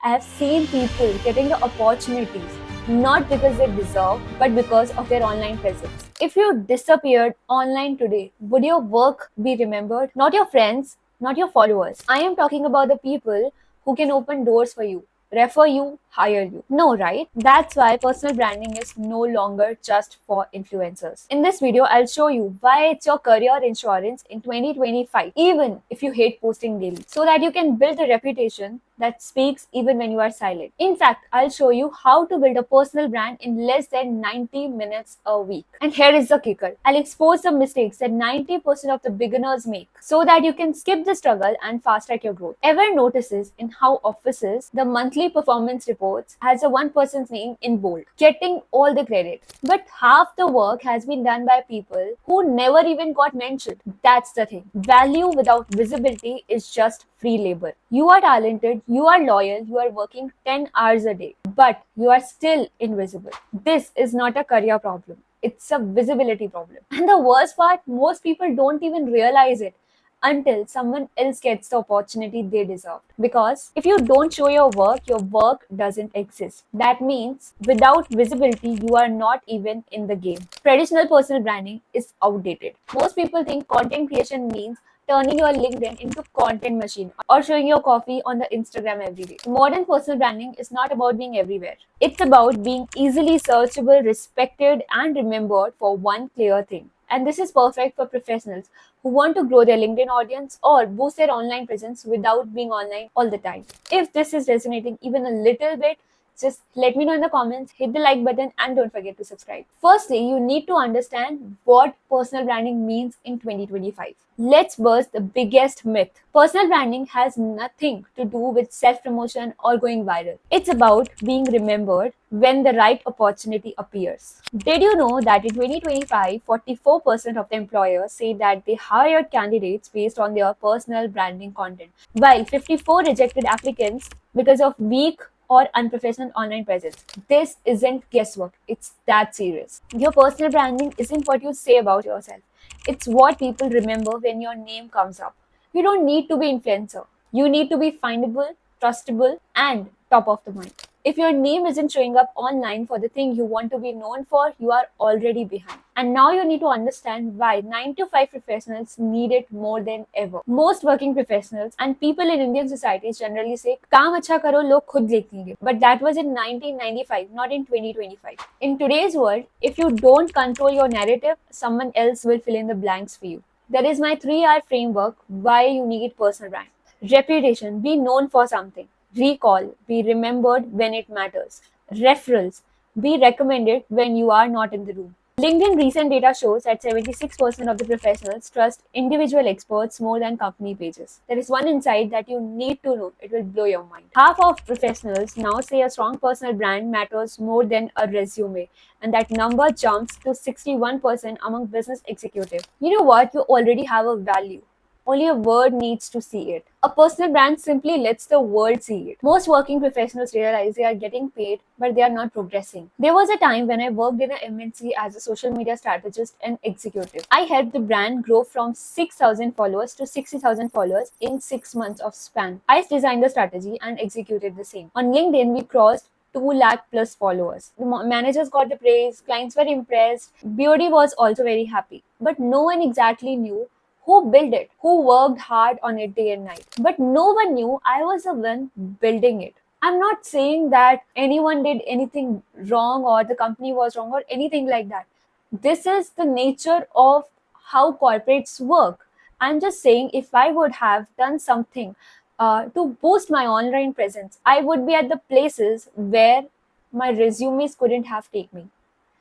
I have seen people getting the opportunities not because they deserve, but because of their online presence. If you disappeared online today, would your work be remembered? Not your friends, not your followers. I am talking about the people who can open doors for you, refer you, hire you. No, right? That's why personal branding is no longer just for influencers. In this video, I'll show you why it's your career insurance in 2025, even if you hate posting daily, so that you can build a reputation that speaks even when you are silent. In fact, I'll show you how to build a personal brand in less than 90 minutes a week. And here is the kicker. I'll expose the mistakes that 90% of the beginners make so that you can skip the struggle and fast track your growth. Ever notices in how offices, the monthly performance reports has a one person's name in bold, getting all the credit. But half the work has been done by people who never even got mentioned. That's the thing. Value without visibility is just free labor. You are talented, you are loyal, you are working 10 hours a day, but you are still invisible. This is not a career problem. It's a visibility problem. And the worst part, most people don't even realize it until someone else gets the opportunity they deserve. Because if you don't show your work doesn't exist. That means without visibility, you are not even in the game. Traditional personal branding is outdated. Most people think content creation means turning your LinkedIn into content machine or showing your coffee on the Instagram every day. Modern personal branding is not about being everywhere. It's about being easily searchable, respected, and remembered for one clear thing. And this is perfect for professionals who want to grow their LinkedIn audience or boost their online presence without being online all the time. If this is resonating even a little bit, just let me know in the comments, hit the like button, and don't forget to subscribe. Firstly, you need to understand what personal branding means in 2025. Let's burst the biggest myth. Personal branding has nothing to do with self promotion or going viral. It's about being remembered when the right opportunity appears. Did you know that in 2025, 44% of the employers say that they hired candidates based on their personal branding content, while 54 rejected applicants because of weak or unprofessional online presence? This isn't guesswork, it's that serious. Your personal branding isn't what you say about yourself, it's what people remember when your name comes up. You don't need to be influencer. You need to be findable, trustable, and top of the mind. If your name isn't showing up online for the thing you want to be known for, you are already behind. And now you need to understand why 9 to 5 professionals need it more than ever. Most working professionals and people in Indian society generally say, "Kaam acha karo, log khud dekh lenge." But that was in 1995, not in 2025. In today's world, if you don't control your narrative, someone else will fill in the blanks for you. There is my 3R framework why you need personal brand. Reputation, be known for something. Recall, be remembered when it matters. Referrals, be recommended when you are not in the room. LinkedIn recent data shows that 76% of the professionals trust individual experts more than company pages. There is one insight that you need to know. It will blow your mind. Half of professionals now say a strong personal brand matters more than a resume. And that number jumps to 61% among business executives. You know what? You already have a value. Only a word needs to see it. A personal brand simply lets the world see it. Most working professionals realize they are getting paid, but they are not progressing. There was a time when I worked in an MNC as a social media strategist and executive. I helped the brand grow from 6,000 followers to 60,000 followers in 6 months of span. I designed the strategy and executed the same. On LinkedIn, we crossed 2 lakh plus followers. The managers got the praise, clients were impressed, BOD was also very happy. But no one exactly knew who built it, who worked hard on it day and night. But no one knew I was the one building it. I'm not saying that anyone did anything wrong or the company was wrong or anything like that. This is the nature of how corporates work. I'm just saying if I would have done something to boost my online presence, I would be at the places where my resumes couldn't have taken me.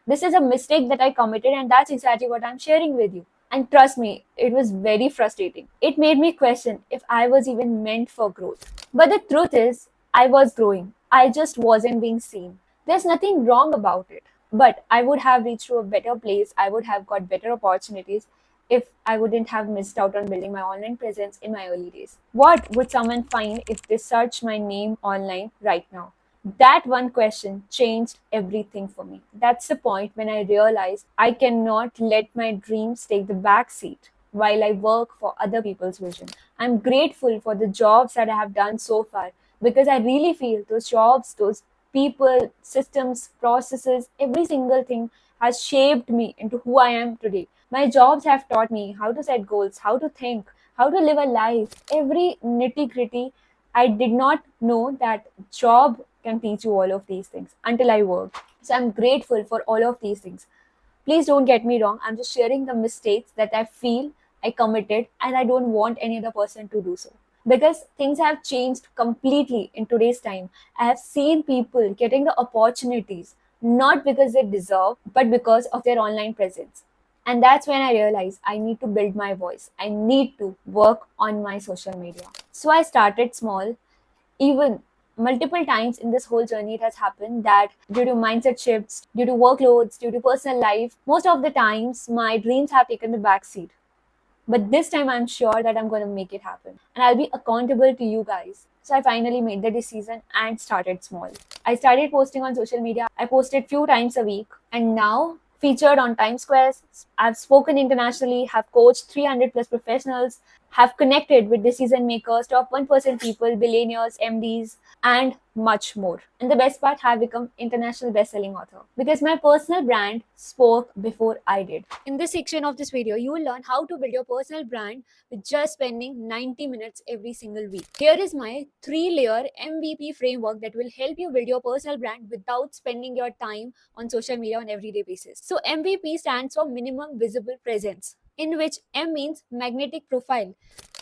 This is a mistake that I committed, and that's exactly what I'm sharing with you. And trust me, it was very frustrating. It made me question if I was even meant for growth. But the truth is, I was growing. I just wasn't being seen. There's nothing wrong about it. But I would have reached to a better place. I would have got better opportunities if I wouldn't have missed out on building my online presence in my early days. What would someone find if they search my name online right now? That one question changed everything for me. That's the point when I realized I cannot let my dreams take the back seat while I work for other people's vision. I'm grateful for the jobs that I have done so far, because I really feel those jobs, those people, systems, processes, every single thing has shaped me into who I am today. My jobs have taught me how to set goals, how to think, how to live a life. Every nitty gritty, I did not know that job can teach you all of these things until I worked. So I'm grateful for all of these things. Please don't get me wrong. I'm just sharing the mistakes that I feel I committed, and I don't want any other person to do so. Because things have changed completely in today's time. I have seen people getting the opportunities not because they deserve, but because of their online presence. And that's when I realized I need to build my voice. I need to work on my social media. So I started small. Even multiple times in this whole journey, it has happened that due to mindset shifts, due to workloads, due to personal life, most of the times my dreams have taken the back seat. But this time I'm sure that I'm going to make it happen, and I'll be accountable to you guys. So I finally made the decision and started small. I started posting on social media. I posted few times a week, and now featured on Times Square. I've spoken internationally, have coached 300 plus professionals, have connected with decision makers, top 1% people, billionaires, MDs, and much more. And the best part, have become international best-selling author because my personal brand spoke before I did. In this section of this video, you will learn how to build your personal brand with just spending 90 minutes every single week. Here is my 3-layer MVP framework that will help you build your personal brand without spending your time on social media on everyday basis. So MVP stands for minimum visible presence, in which M means magnetic profile.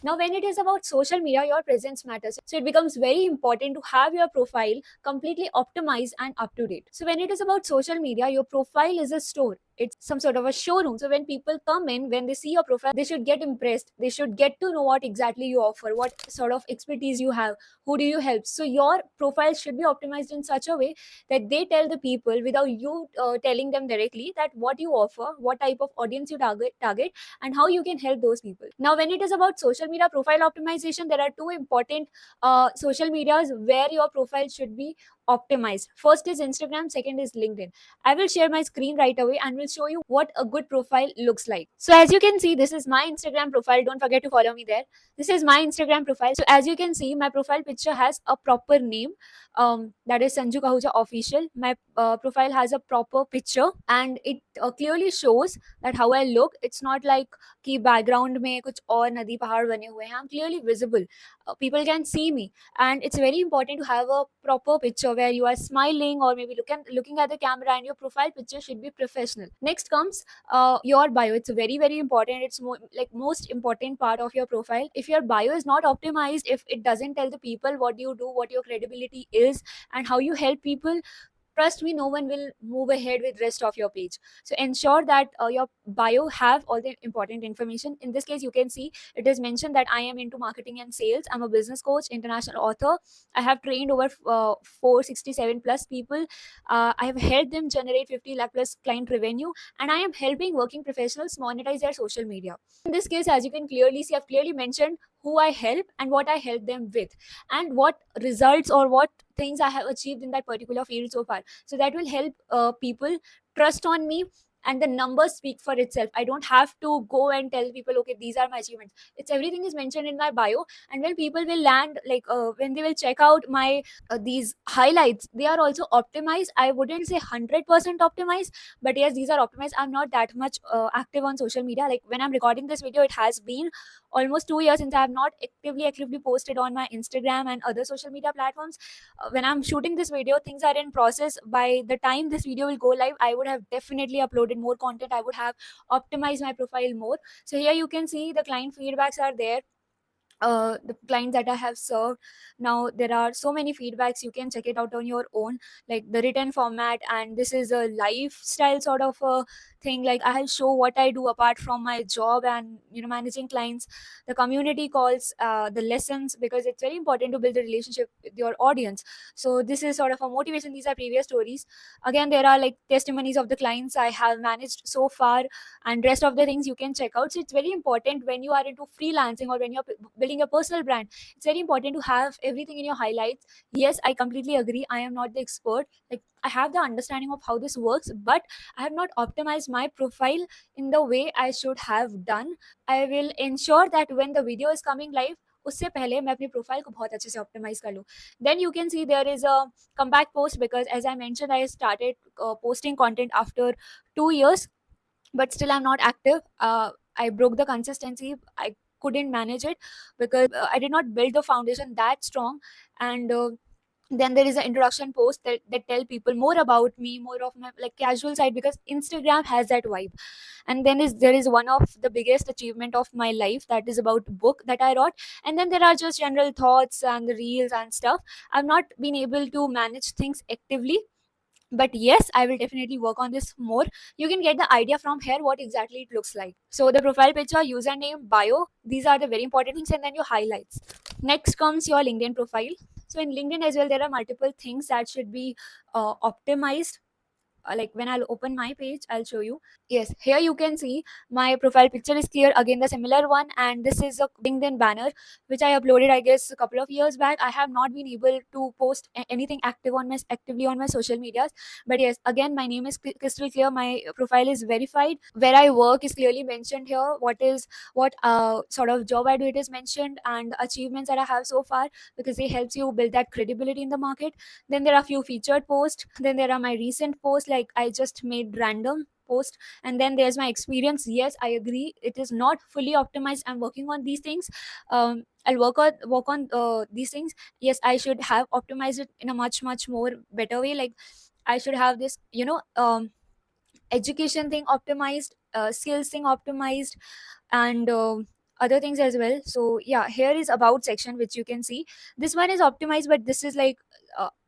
Now, when it is about social media, your presence matters. So it becomes very important to have your profile completely optimized and up to date. So when it is about social media, your profile is a store. It's some sort of a showroom. So when people come in, when they see your profile, they should get impressed. They should get to know what exactly you offer, what sort of expertise you have, who do you help. So your profile should be optimized in such a way that they tell the people without you telling them directly that what you offer, what type of audience you target, and how you can help those people. Now, when it is about social media profile optimization, there are two important social medias where your profile should be optimized. First is Instagram, second is LinkedIn. I will share my screen right away and will show you what a good profile looks like. So as you can see, this is my Instagram profile. Don't forget to follow me there. This is my Instagram profile. So as you can see, my profile picture has a proper name, that is Sanju Kahuja Official. My profile has a proper picture, and it clearly shows that how I look. It's not like कि background में कुछ और नदी पहाड़ बने हुए हैं. I'm clearly visible. People can see me, and it's very important to have a proper picture where you are smiling or maybe looking at the camera, and your profile picture should be professional. Next comes your bio. It's very important. It's like most important part of your profile. If your bio is not optimized, if it doesn't tell the people what you do, what your credibility is, and how you help people, trust me, no one will move ahead with rest of your page. So ensure that your bio have all the important information. In this case, you can see it is mentioned that I am into marketing and sales. I'm a business coach, international author. I have trained over 467 plus people. I have helped them generate 50 lakh plus client revenue, and I am helping working professionals monetize their social media. In this case, as you can clearly see, I've clearly mentioned who I help and what I help them with, and what results or what things I have achieved in that particular field so far. So that will help people trust on me, and the numbers speak for itself. I don't have to go and tell people, okay, these are my achievements. It's everything is mentioned in my bio, and when people will land, like when they will check out my these highlights, they are also optimized. I wouldn't say 100% optimized, but yes, these are optimized. I'm not that much active on social media. Like when I'm recording this video, it has been almost 2 years since I have not actively posted on my Instagram and other social media platforms. When I'm shooting this video, things are in process. By the time this video will go live, I would have definitely uploaded more content. I would have optimized my profile more. So here you can see the client feedbacks are there, the clients that I have served. Now there are so many feedbacks. You can check it out on your own, like the written format, and this is a lifestyle sort of a thing. Like I'll show what I do apart from my job and managing clients, the community calls, the lessons, because it's very important to build a relationship with your audience. So this is sort of a motivation. These are previous stories. Again, there are like testimonies of the clients I have managed so far, and rest of the things you can check out. So it's very important when you are into freelancing or when you're building a personal brand, it's very important to have everything in your highlights. Yes, I completely agree, I am not the expert. Like I have the understanding of how this works, but I have not optimized my profile in the way I should have done. I will ensure that when the video is coming live, उससे पहले मैं अपनी profile को बहुत अच्छे से optimise कर लूँ. Then you can see there is a comeback post, because as I mentioned, I started posting content after 2 years, but still I'm not active. I broke the consistency. I couldn't manage it because I did not build the foundation that strong. And then there is an introduction post that tell people more about me, more of my like casual side, because Instagram has that vibe. And then is there is one of the biggest achievement of my life, that is about book that I wrote. And then there are just general thoughts and the reels and stuff. I've not been able to manage things actively, but yes, I will definitely work on this more. You can get the idea from here what exactly it looks like. So the profile picture, username, bio, these are the very important things, and then your highlights. Next comes your LinkedIn profile. So in LinkedIn as well, there are multiple things that should be optimized. Like when I'll open my page, I'll show you. Yes, here you can see my profile picture is clear. Again, the similar one, and this is a LinkedIn banner which I uploaded, I guess, a couple of years back. I have not been able to post anything actively on my social medias, but yes, again, my name is crystal clear. My profile is verified. Where I work is clearly mentioned here. What sort of job I do, it is mentioned, and the achievements that I have so far, because it helps you build that credibility in the market. Then there are few featured posts. Then there are my recent posts, like I just made random post. And then there's my experience. Yes, I agree, it is not fully optimized. I'm working on these things. I'll work on these things. Yes, I should have optimized it in a much more better way. Like I should have this, education thing optimized, skills thing optimized, and other things as well. So yeah, here is about section which you can see. This one is optimized, but this is like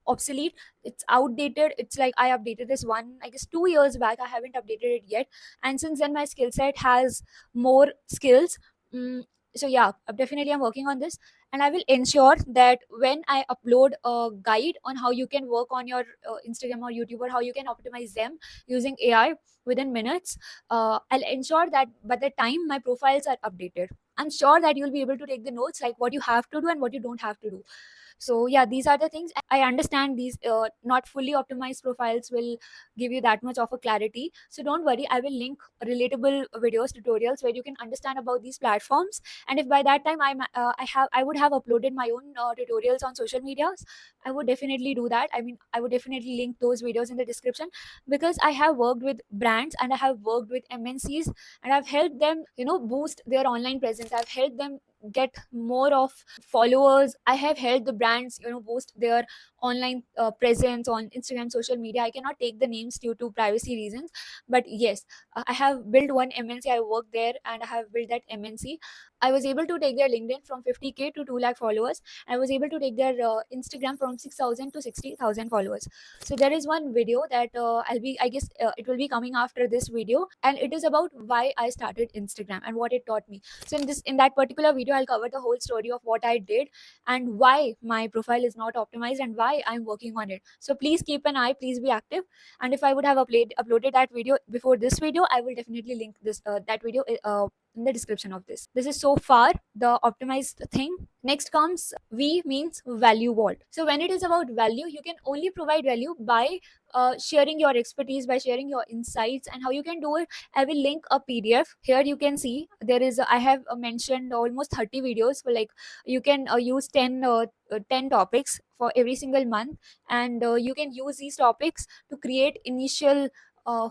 obsolete. It's outdated. It's like I updated this one, I guess, 2 years back. I haven't updated it yet, and since then my skill set has more skills. mm, so yeah, definitely I'm working on this, and I will ensure that when I upload a guide on how you can work on your Instagram or YouTube, or how you can optimize them using AI within minutes, I'll ensure that by the time my profiles are updated, I'm sure that you'll be able to take the notes, like what you have to do and what you don't have to do. So yeah, these are the things. I understand these not fully optimized profiles will give you that much of a clarity, so don't worry, I will link relatable videos, tutorials, where you can understand about these platforms. And if by that time I would have uploaded my own tutorials on social medias, I would definitely do that. I mean, I would definitely link those videos in the description, because I have worked with brands and I have worked with MNCs, and I've helped them, boost their online presence. I've helped them get more of followers. I have helped the brands, boost their online presence on Instagram, social media. I cannot take the names due to privacy reasons, but yes, I have built one MNC. I worked there and I have built that MNC. I was able to take their LinkedIn from 50K to 2 lakh followers. I was able to take their Instagram from 6,000 to 60,000 followers. So there is one video that I guess it will be coming after this video, and it is about why I started Instagram and what it taught me. So in that particular video, I'll cover the whole story of what I did and why my profile is not optimized and why I'm working on it. So please keep an eye, please be active. And if I would have uploaded that video before this video, I will definitely link this that video in the description of this. This is so far the optimized thing. Next comes V, means value vault. So when it is about value, you can only provide value by sharing your expertise, by sharing your insights. And how you can do it, I will link a PDF. Here you can see there is I have mentioned almost 30 videos for, like, you can use 10 topics for every single month, and you can use these topics to create initial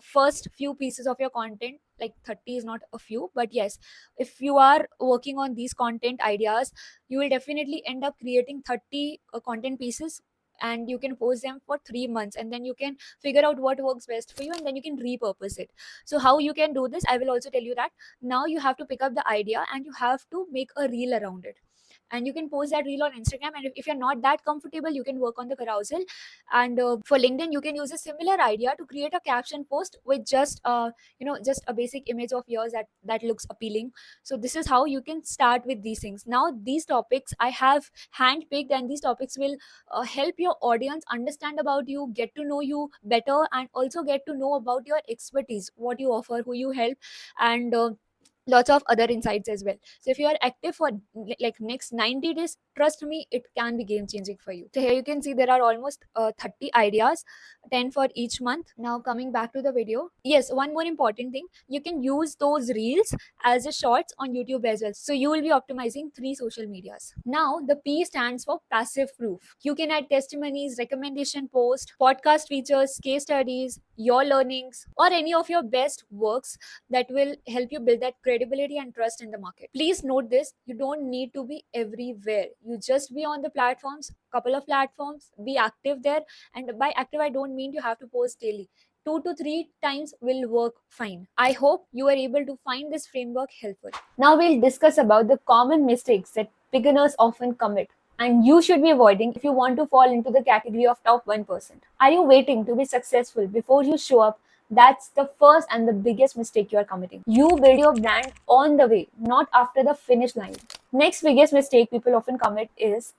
first few pieces of your content. Like 30 is not a few, but yes, if you are working on these content ideas, you will definitely end up creating 30 content pieces, and you can post them for 3 months, and then you can figure out what works best for you, and then you can repurpose it. So how you can do this, I will also tell you that. Now you have to pick up the idea and you have to make a reel around it, and you can post that reel on Instagram. And if you're not that comfortable, you can work on the carousel. And for LinkedIn, you can use a similar idea to create a caption post with just a basic image of yours that looks appealing. So this is how you can start with these things. Now these topics I have handpicked, and these topics will help your audience understand about you, get to know you better, and also get to know about your expertise, what you offer, who you help. And lots of other insights as well. So if you are active for like next 90 days, trust me, it can be game changing for you. So here you can see there are almost 30 ideas, 10 for each month. Now coming back to the video, yes, one more important thing, you can use those reels as a shorts on YouTube as well. So you will be optimizing 3 social medias. Now the P stands for passive proof. You can add testimonies, recommendation post, podcast features, case studies, your learnings, or any of your best works that will help you build that credibility and trust in the market. Please note this, you don't need to be everywhere. You just be on the platforms, couple of platforms, be active there. And by active, I don't mean you have to post daily. 2 to 3 times will work fine. I hope you are able to find this framework helpful. Now we'll discuss about the common mistakes that beginners often commit and you should be avoiding if you want to fall into the category of top 1%. Are you waiting to be successful before you show up? That's the first and the biggest mistake you are committing. You build your brand on the way, not after the finish line. Next biggest mistake people often commit is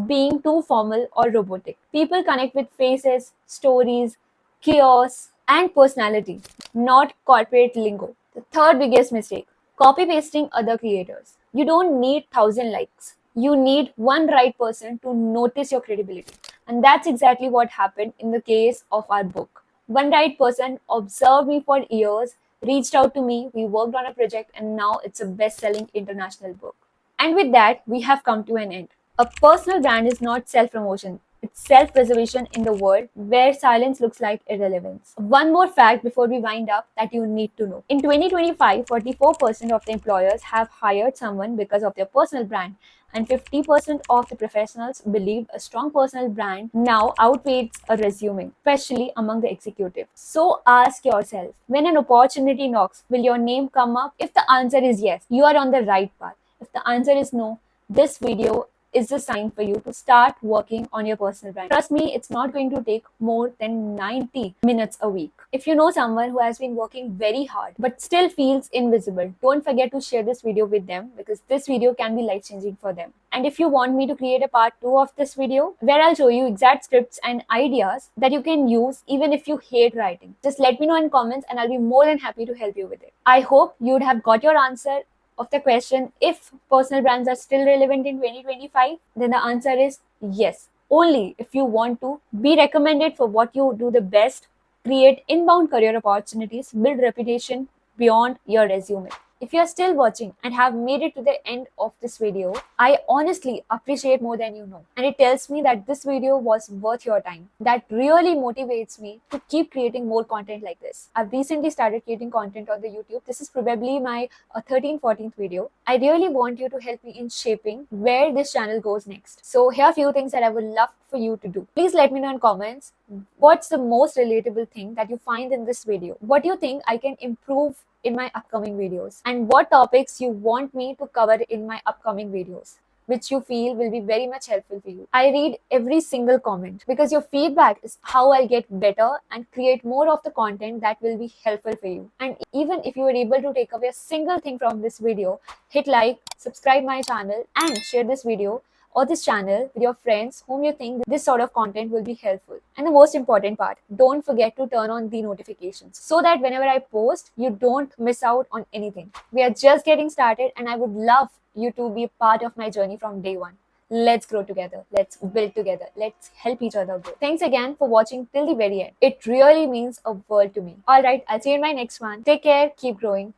being too formal or robotic. People connect with faces, stories, chaos, and personality, not corporate lingo. The third biggest mistake, copy pasting other creators. You don't need 1,000 likes. You need one right person to notice your credibility. And that's exactly what happened in the case of our book. One right person observed me for years, reached out to me, we worked on a project, and now it's a best selling international book. And with that, we have come to an end. A personal brand is not self promotion, it's self preservation in the world where silence looks like irrelevance. One more fact before we wind up that you need to know. In 2025, 44% of the employers have hired someone because of their personal brand, and 50% of the professionals believe a strong personal brand now outweighs a resume, especially among the executives. So ask yourself, when an opportunity knocks, will your name come up? If the answer is yes, you are on the right path. If the answer is no, this video is a sign for you to start working on your personal brand. Trust me, it's not going to take more than 90 minutes a week. If you know someone who has been working very hard but still feels invisible, don't forget to share this video with them because this video can be life changing for them. And if you want me to create a part 2 of this video where I'll show you exact scripts and ideas that you can use even if you hate writing, just let me know in comments and I'll be more than happy to help you with it. I hope you'd have got your answer of the question if personal brands are still relevant in 2025, then the answer is yes. Only if you want to be recommended for what you do the best, create inbound career opportunities, build reputation beyond your resume. If you are still watching and have made it to the end of this video, I honestly appreciate more than you know. And it tells me that this video was worth your time. That really motivates me to keep creating more content like this. I've recently started creating content on the YouTube. This is probably my 13th, 14th video. I really want you to help me in shaping where this channel goes next. So here are a few things that I would love for you to do. Please let me know in comments what's the most relatable thing that you find in this video. What do you think I can improve in my upcoming videos, and what topics you want me to cover in my upcoming videos which you feel will be very much helpful for you. I read every single comment because your feedback is how I'll get better and create more of the content that will be helpful for you. And even if you were able to take away a single thing from this video, hit like, subscribe my channel and share this video or this channel with your friends whom you think this sort of content will be helpful. And the most important part, don't forget to turn on the notifications so that whenever I post, you don't miss out on anything. We are just getting started and I would love you to be a part of my journey from day one. Let's grow together. Let's build together. Let's help each other grow. Thanks again for watching till the very end. It really means a world to me. Alright, I'll see you in my next one. Take care. Keep growing.